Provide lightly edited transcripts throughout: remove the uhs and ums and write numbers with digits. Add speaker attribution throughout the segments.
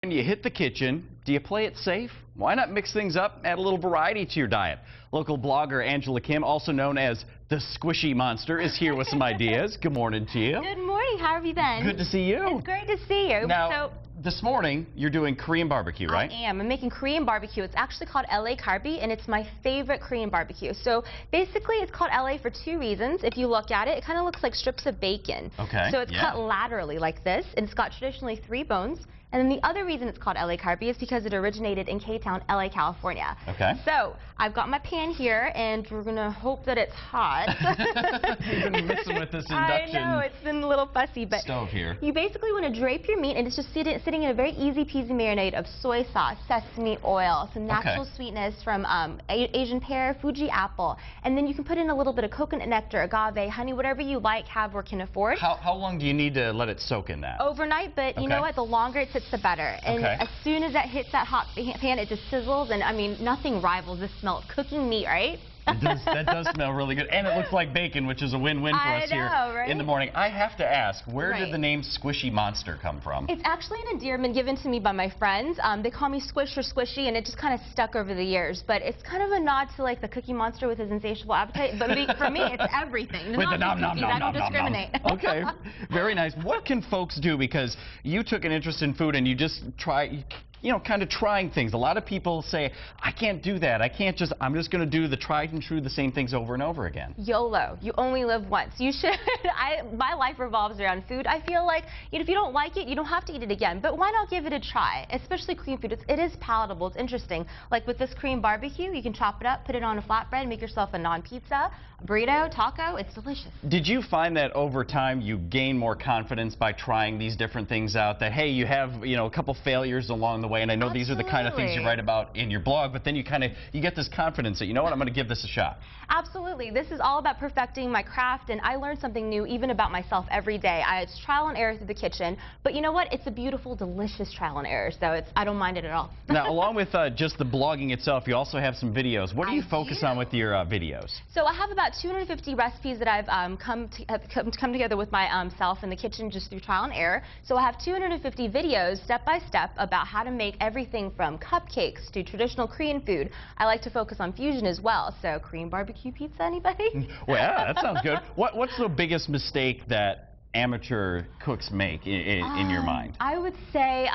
Speaker 1: When you hit the kitchen, do you play it safe? Why not mix things up, add a little variety to your diet? Local blogger Angela Kim, also known as the Squishy Monster, is here with some ideas. Good morning to you.
Speaker 2: Good morning. How have you been?
Speaker 1: Good to see you.
Speaker 2: It's great to see you.
Speaker 1: Now, this morning, you're doing Korean barbecue, right?
Speaker 2: I am. I'm making Korean barbecue. It's actually called LA Karbi, and it's my favorite Korean barbecue. So basically, it's called LA for two reasons. If you look at it, it kind of looks like strips of bacon.
Speaker 1: Okay.
Speaker 2: So it's cut laterally like this, and it's got traditionally 3 bones. And then the other reason it's called LA Karbi is because it originated in K-Town, LA, California.
Speaker 1: Okay.
Speaker 2: So I've got my pan here, and we're going to hope that it's hot.
Speaker 1: You've been messing with this induction
Speaker 2: I know, it's been a little fussy, but
Speaker 1: stove here.
Speaker 2: You basically want to drape your meat, and it's just sitting in a very easy-peasy marinade of soy sauce, sesame oil, some natural sweetness from Asian pear, Fuji apple, and then you can put in a little bit of coconut nectar, agave, honey, whatever you like, have, or can afford.
Speaker 1: How long do you need to let it soak in that?
Speaker 2: Overnight, but you know what? The longer it sits, the better. And as soon as that hits that hot pan, it just sizzles, and I mean, nothing rivals the smell of cooking meat, right?
Speaker 1: That does smell really good, and it looks like bacon, which is a win-win for us here in the morning. I have to ask, where did the name Squishy Monster come from?
Speaker 2: It's actually an endearment given to me by my friends. They call me Squish or Squishy, and it just kind of stuck over the years. But it's kind of a nod to like the Cookie Monster with his insatiable appetite. But for me, it's everything.
Speaker 1: With the nom nom nom
Speaker 2: I don't
Speaker 1: nom
Speaker 2: discriminate.
Speaker 1: nom. Okay, very nice. What can folks do? Because you took an interest in food and you just kind of trying things. A lot of people say, I can't do that. I'm just going to do the tried and true, the same things over and over again. YOLO.
Speaker 2: You only live once. You should. My life revolves around food. I feel like if you don't like it, you don't have to eat it again. But why not give it a try? Especially Korean food. It is palatable. It's interesting. Like with this Korean barbecue, you can chop it up, put it on a flatbread, make yourself a naan pizza, a burrito, taco. It's delicious.
Speaker 1: Did you find that over time you gain more confidence by trying these different things out? That, hey, you have a couple failures along the way, and I know these are the kind of things you write about in your blog, but then you get this confidence that, you know what, I'm going to give this a shot. Absolutely.
Speaker 2: This is all about perfecting my craft, and I learn something new even about myself every day. It's trial and error through the kitchen, but you know what? It's a beautiful, delicious trial and error, so I don't mind it at all.
Speaker 1: Now, along with just the blogging itself, you also have some videos. What do you focus on with your videos?
Speaker 2: So I have about 250 recipes that I've come together with myself in the kitchen just through trial and error. So I have 250 videos, step by step, about how to make everything from cupcakes to traditional Korean food. I like to focus on fusion as well. So Korean barbecue pizza, anybody?
Speaker 1: Well, yeah, that sounds good. What's the biggest mistake that amateur cooks make in your mind?
Speaker 2: I would say,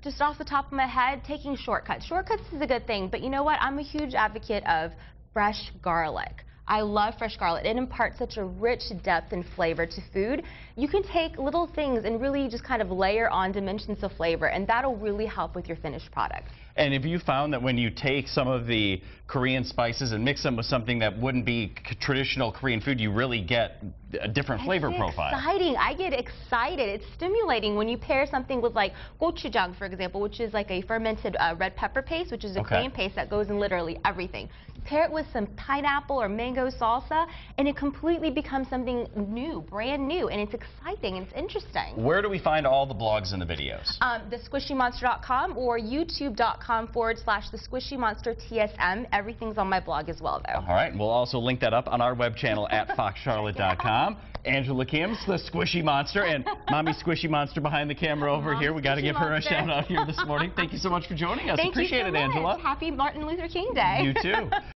Speaker 2: just off the top of my head, taking shortcuts. Shortcuts is a good thing, but you know what? I'm a huge advocate of fresh garlic. I love fresh garlic. It imparts such a rich depth and flavor to food. You can take little things and really just kind of layer on dimensions of flavor, and that'll really help with your finished product.
Speaker 1: And have you found that when you take some of the Korean spices and mix them with something that wouldn't be traditional Korean food, you really get a different flavor profile?
Speaker 2: It's exciting. I get excited. It's stimulating when you pair something with like gochujang, for example, which is like a fermented red pepper paste, which is a Korean paste that goes in literally everything. Pair it with some pineapple or mango salsa, and it completely becomes something new, brand new, and it's exciting and it's interesting.
Speaker 1: Where do we find all the blogs and the videos?
Speaker 2: TheSquishyMonster.com or YouTube.com/TheSquishyMonsterTSM. Everything's on my blog as well, though.
Speaker 1: All right, and we'll also link that up on our web channel at FoxCharlotte.com. Angela Kim's the Squishy Monster, and Mommy Squishy Monster behind the camera over here. We got to give her a shout out here this morning. Thank you so much for joining us.
Speaker 2: Appreciate
Speaker 1: it, Angela.
Speaker 2: Happy Martin Luther King Day.
Speaker 1: You too.